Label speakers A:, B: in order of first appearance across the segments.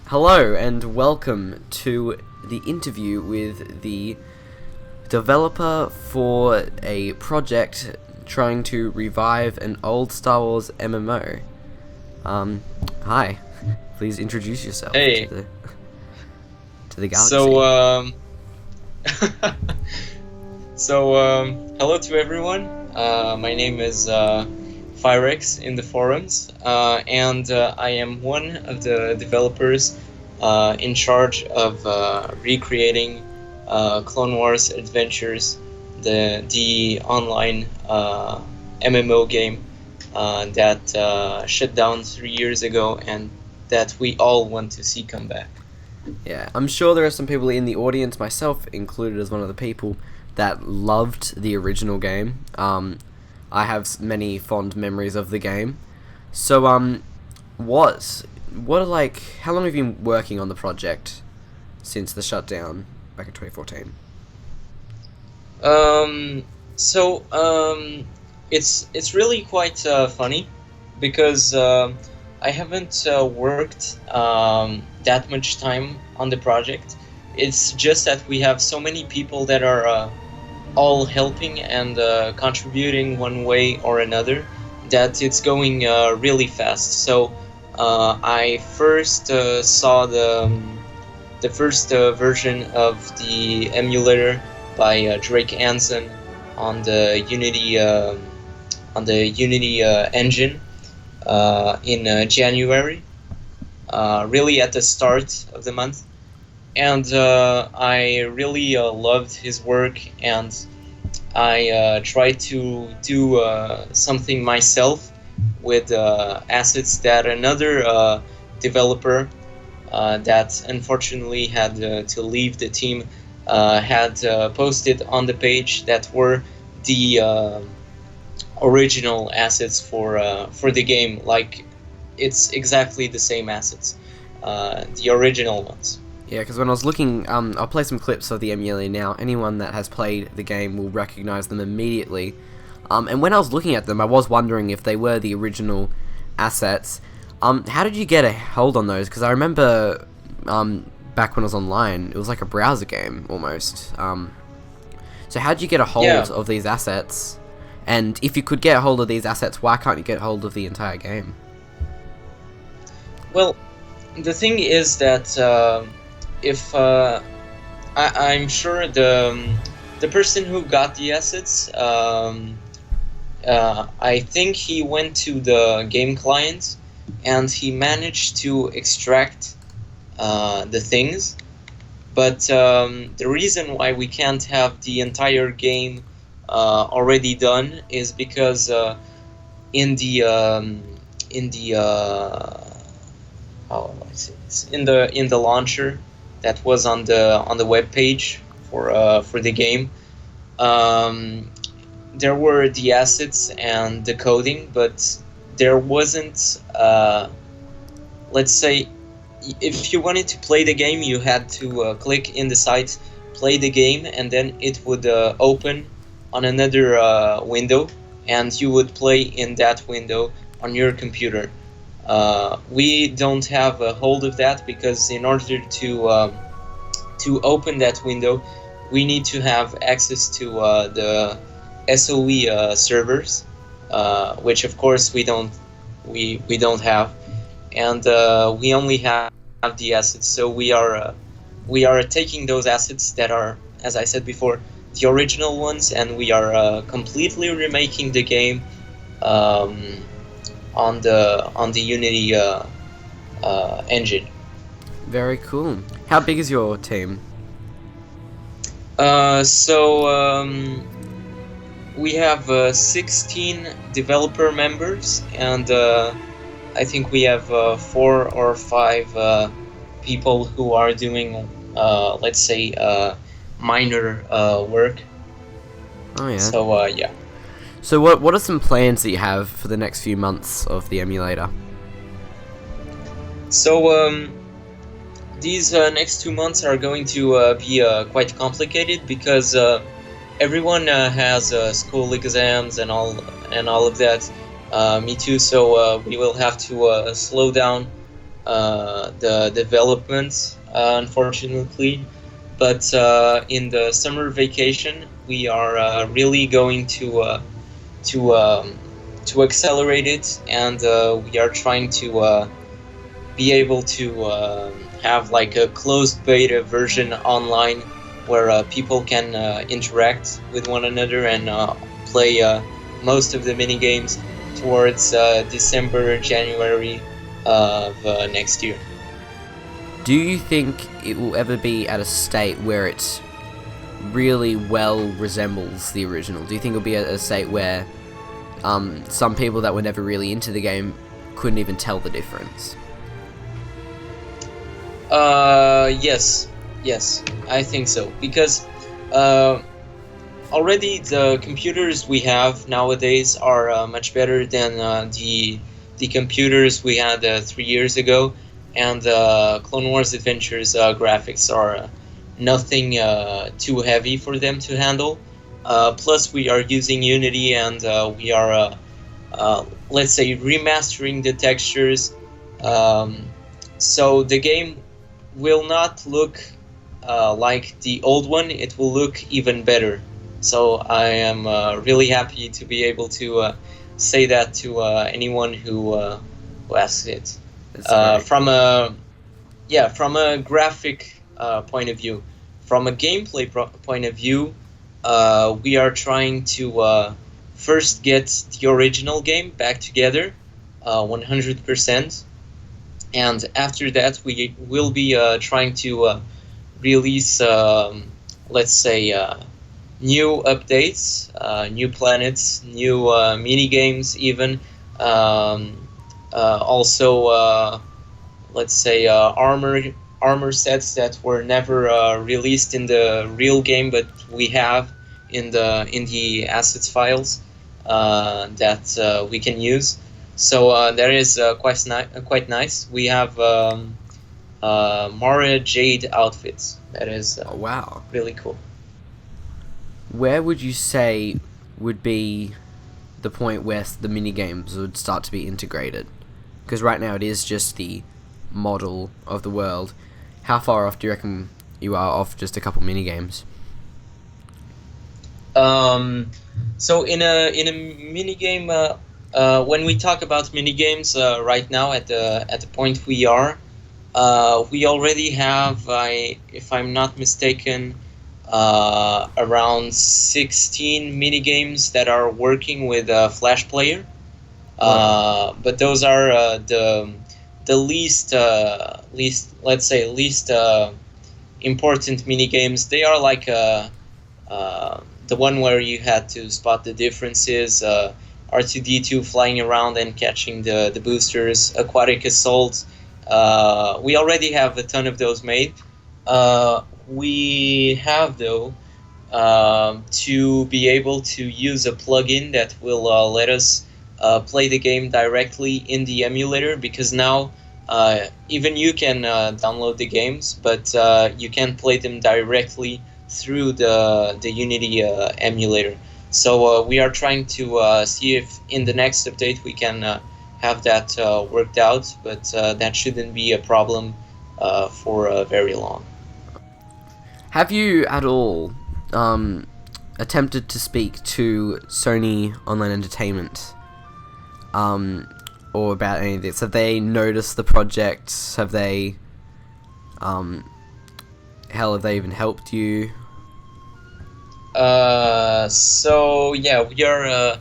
A: Hello and welcome to the interview with the developer for a project trying to revive an old Star Wars MMO. Hi. Please introduce yourself
B: Hey,
A: to the galaxy.
B: so hello to everyone. My name is Firex in the forums, and I am one of the developers in charge of recreating Clone Wars Adventures, the online MMO game that shut down 3 years ago, and that we all want to see come back.
A: Yeah, I'm sure there are some people in the audience, myself included as one of the people, that loved the original game. I have many fond memories of the game. So, how long have you been working on the project since the shutdown back in 2014?
B: Um, it's really quite funny because I haven't worked that much time on the project. It's just that we have so many people that are all helping and contributing one way or another that it's going really fast. So I first saw the first version of the emulator by Drake Anson on the Unity engine in January, really at the start of the month, and I really loved his work, and I tried to do something myself with assets that another developer that unfortunately had to leave the team had posted on the page that were the original assets for the game. Like, it's exactly the same assets, the original ones.
A: Yeah, because when I was looking, I'll play some clips of the emulator now. Anyone that has played the game will recognize them immediately. And when I was looking at them, I was wondering if they were the original assets. How did you get a hold on those? Because I remember back when I was online, it was like a browser game almost. So how did you get a hold of these assets? And if you could get a hold of these assets, why can't you get a hold of the entire game?
B: Well, the thing is that if I'm sure the person who got the assets, I think he went to the game client and he managed to extract the things. But the reason why we can't have the entire game already done is because in the how do I say this? In the launcher that was on the web page for the game, there were the assets and the coding, but there wasn't. Let's say, if you wanted to play the game, you had to click in the site, play the game, and then it would open on another window, and you would play in that window on your computer. We don't have a hold of that because in order to open that window, we need to have access to the SOE servers, which of course we don't have, and we only have the assets. So we are taking those assets that are, as I said before, the original ones, and we are completely remaking the game on the Unity engine.
A: Very cool. How big is your team?
B: We have 16 developer members, and I think we have 4 or 5 people who are doing, let's say, minor work.
A: Oh yeah.
B: So yeah.
A: So what are some plans that you have for the next few months of the emulator?
B: So these next 2 months are going to be quite complicated because everyone has school exams and all of that. Me too. So we will have to slow down the development, unfortunately. But in the summer vacation, we are really going to to accelerate it, and we are trying to be able to have like a closed beta version online where people can interact with one another and play most of the mini games towards December, January of next year.
A: Do you think it will ever be at a state where it really well resembles the original? Do you think it'll be at a state where some people that were never really into the game couldn't even tell the difference?
B: Yes, yes, I think so. Because already the computers we have nowadays are much better than the computers we had 3 years ago, and Clone Wars Adventures graphics are nothing too heavy for them to handle. Plus, we are using Unity, and we are, let's say, remastering the textures. So the game will not look like the old one. It will look even better. So I am really happy to be able to say that to anyone who asks it. From a from a graphic point of view, from a gameplay point of view, we are trying to first get the original game back together, 100%, and after that we will be trying to release, let's say, new updates, new planets, new mini games, even also, let's say, armor sets that were never released in the real game, but we have in the assets files that we can use. So that is quite nice. We have Mara Jade outfits. That is
A: Oh, wow.
B: really cool.
A: Where would you say would be the point where the mini games would start to be integrated? Because right now it is just the model of the world. How far off do you reckon you are off just a couple mini games?
B: So in a mini game, when we talk about mini games right now at the point we are, we already have, if I'm not mistaken, around 16 mini games that are working with Flash Player. But those are the least let's say least important mini games. They are like the one where you had to spot the differences, R2D2 flying around and catching the boosters, Aquatic Assault. We already have a ton of those made. We have, though, to be able to use a plugin that will let us play the game directly in the emulator, because now even you can download the games, but you can play them directly through the Unity emulator. So we are trying to see if in the next update we can have that worked out, but that shouldn't be a problem for very long.
A: Have you at all attempted to speak to Sony Online Entertainment or about any of this? Have they noticed the projects? Have they have they even helped you?
B: So yeah, we are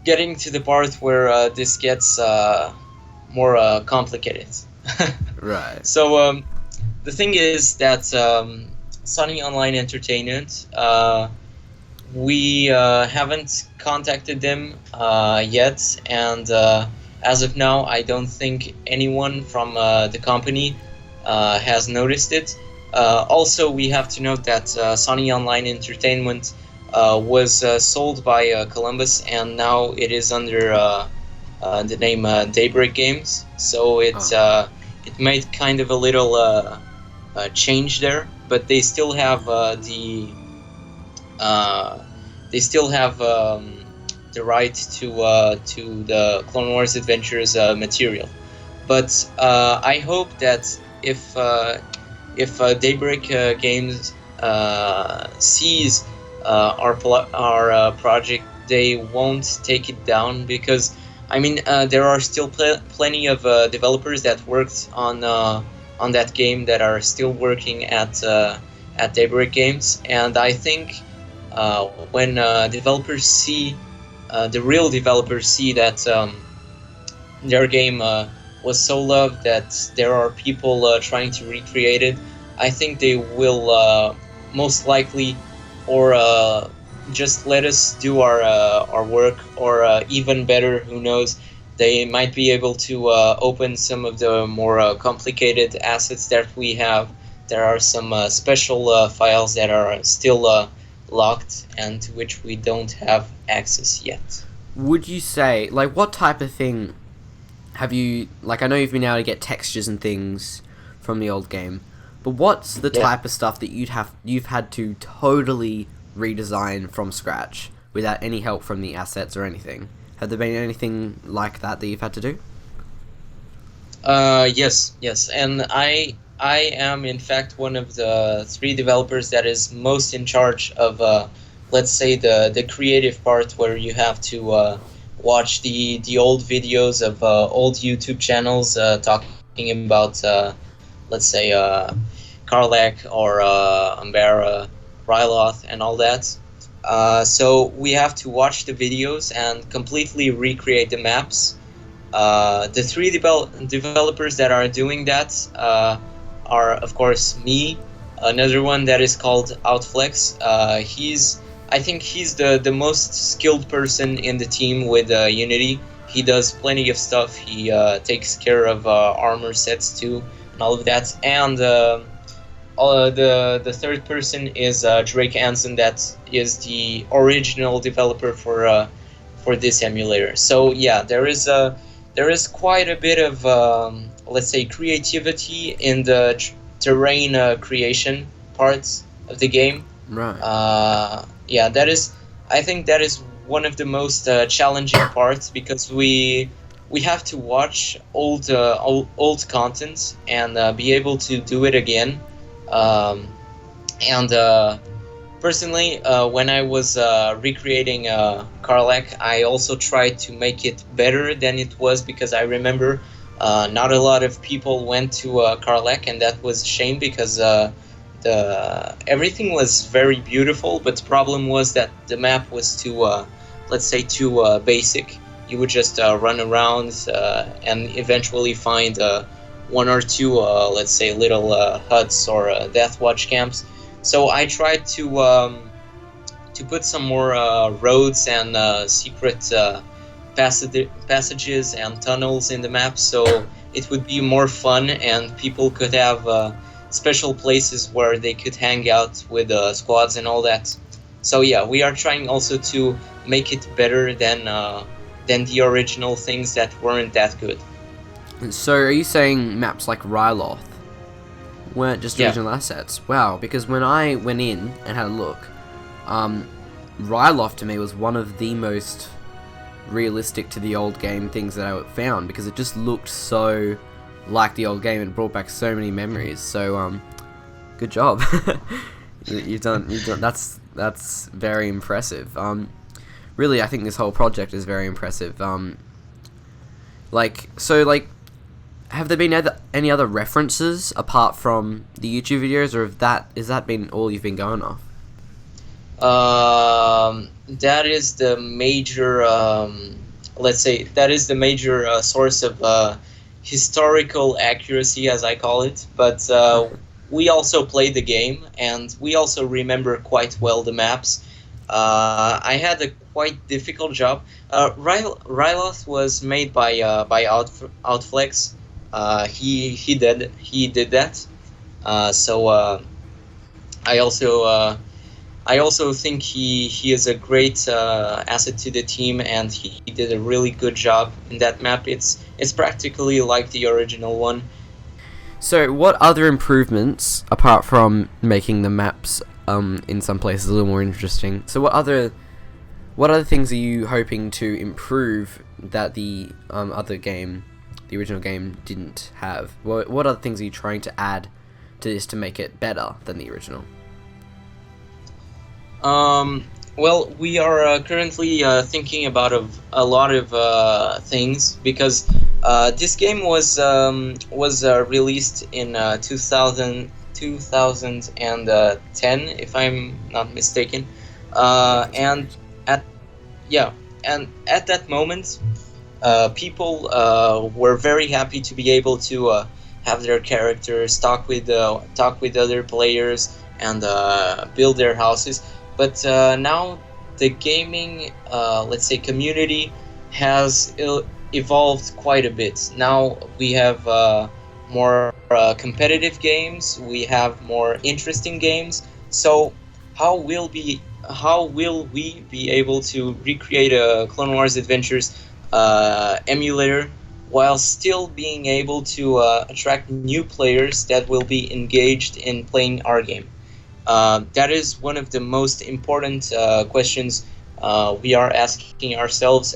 B: getting to the part where this gets more complicated.
A: Right.
B: So the thing is that Sony Online Entertainment, we haven't contacted them yet, and as of now, I don't think anyone from the company has noticed it. Also, we have to note that Sony Online Entertainment was sold by Columbus, and now it is under the name Daybreak Games. So it made kind of a little change there, but they still have the right to the Clone Wars Adventures material. But I hope that if Daybreak Games sees our project, they won't take it down, because I mean there are still plenty of developers that worked on that game that are still working at Daybreak Games, and I think when developers see the real developers see that their game was so loved that there are people trying to recreate it, I think they will most likely, or just let us do our work, or even better, who knows, they might be able to open some of the more complicated assets that we have. There are some special files that are still locked and to which we don't have access yet.
A: Would you say, like, what type of thing have you, like, I know you've been able to get textures and things from the old game, but what's the type of stuff that you've had to totally redesign from scratch without any help from the assets or anything? Have there been anything like that you've had to do?
B: Yes, and I am in fact one of the three developers that is most in charge of, let's say, the creative part, where you have to watch the old videos of old YouTube channels talking about, let's say, Karlak or Ambara, Ryloth, and all that. So we have to watch the videos and completely recreate the maps. The three developers that are doing that are, of course, me, another one that is called Outflex. I think he's the most skilled person in the team with Unity. He does plenty of stuff. He takes care of armor sets too, and all of that. And the third person is Drake Anson, that is the original developer for this emulator. So yeah, there is quite a bit of let's say creativity in the terrain creation parts of the game.
A: Right.
B: Yeah, I think that is one of the most challenging parts, because we have to watch old content and be able to do it again. And Personally, when I was recreating Karlak, I also tried to make it better than it was, because I remember not a lot of people went to Karlak, and that was a shame, because everything was very beautiful, but the problem was that the map was too, let's say, too basic. You would just run around and eventually find one or two, let's say, little huts or death watch camps. So I tried to put some more roads and secret passages and tunnels in the map, so it would be more fun and people could have special places where they could hang out with squads and all that. So yeah, we are trying also to make it better than the original things that weren't that good.
A: So are you saying maps like Ryloth weren't just original assets? Wow, because when I went in and had a look, Ryloth to me was one of the most realistic to the old game things that I found, because it just looked so like the old game and brought back so many memories. So good job. you've done that's very impressive. Really, I think this whole project is very impressive. Have there been any other references apart from the YouTube videos, or is that been all you've been going off?
B: That is the major, let's say, that is the major source of historical accuracy, as I call it. But we also played the game, and we also remember quite well the maps. I had a quite difficult job. Ryloth was made by Outflex. He did that. So I also think he is a great asset to the team, and he did a really good job in that map. It's practically like the original one.
A: So what other improvements, apart from making the maps in some places a little more interesting, so what other things are you hoping to improve that the the original game didn't have? What other things are you trying to add to this to make it better than the original?
B: Well, we are currently thinking about a lot of things, because this game was released in 2010, if I'm not mistaken, and at yeah, and at that moment, people were very happy to be able to have their characters talk with other players and build their houses. But now the gaming, let's say, community has evolved quite a bit. Now we have more competitive games. We have more interesting games. So how will we be able to recreate a Clone Wars Adventures emulator while still being able to attract new players that will be engaged in playing our game? That is one of the most important questions we are asking ourselves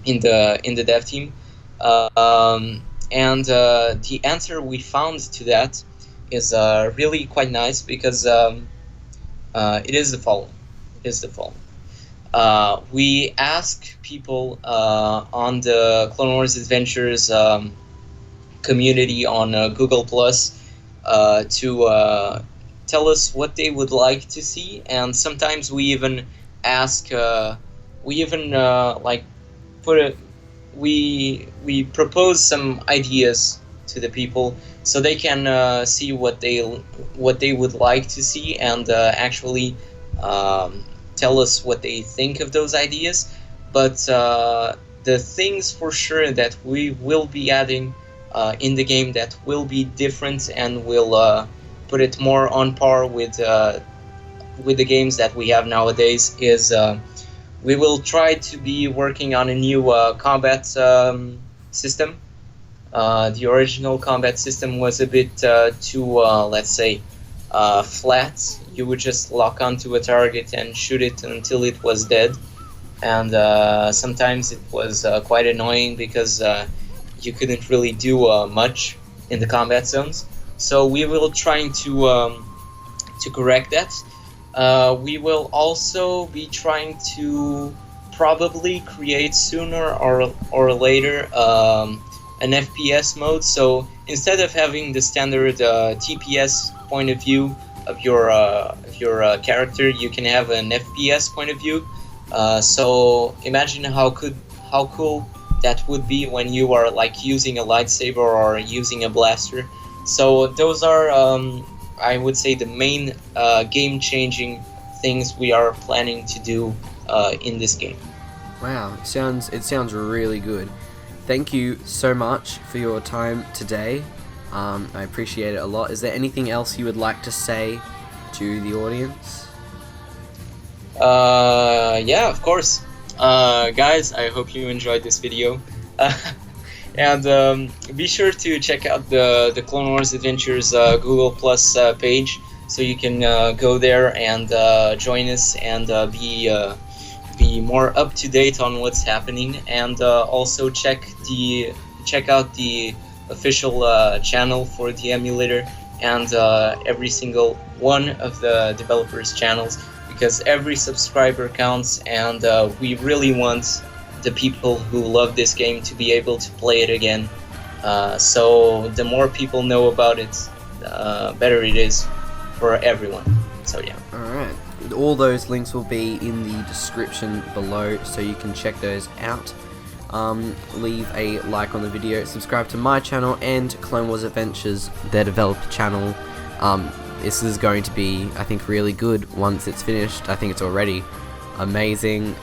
B: in the dev team, and the answer we found to that is really quite nice, because it is the following. We ask people on the Clone Wars Adventures community on Google Plus to tell us what they would like to see, and sometimes we even ask, like put a we propose some ideas to the people, so they can see what they would like to see, and actually tell us what they think of those ideas. But the things for sure that we will be adding in the game that will be different and will put it more on par with the games that we have nowadays is we will try to be working on a new combat system. The original combat system was a bit too, let's say, flat. You would just lock onto a target and shoot it until it was dead, and sometimes it was quite annoying because you couldn't really do much in the combat zones. So we will try to correct that. We will also be trying to probably create sooner or later an FPS mode. So instead of having the standard TPS point of view of your character, you can have an FPS point of view. So imagine how cool that would be when you are like using a lightsaber or using a blaster. So those are, I would say, the main game-changing things we are planning to do in this game.
A: Wow, it sounds really good. Thank you so much for your time today. I appreciate it a lot. Is there anything else you would like to say to the audience?
B: Yeah, of course. Guys, I hope you enjoyed this video. And be sure to check out the Clone Wars Adventures Google Plus page, so you can go there and join us and be more up to date on what's happening, and also check out the official channel for the emulator and every single one of the developers' channels, because every subscriber counts, and we really want the people who love this game to be able to play it again. So the more people know about it, better it is for everyone. So yeah.
A: Alright. All those links will be in the description below, so you can check those out. Leave a like on the video, subscribe to my channel and Clone Wars Adventures, their developer channel. This is going to be, I think, really good once it's finished. I think it's already amazing.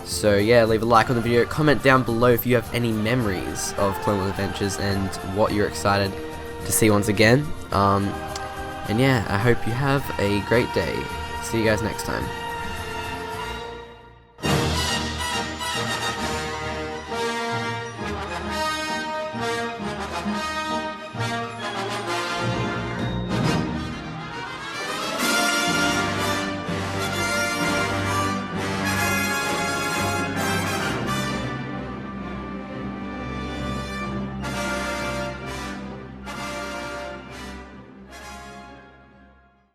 A: So yeah, leave a like on the video, comment down below if you have any memories of Clone Wars Adventures and what you're excited to see once again. And yeah, I hope you have a great day. See you guys next time.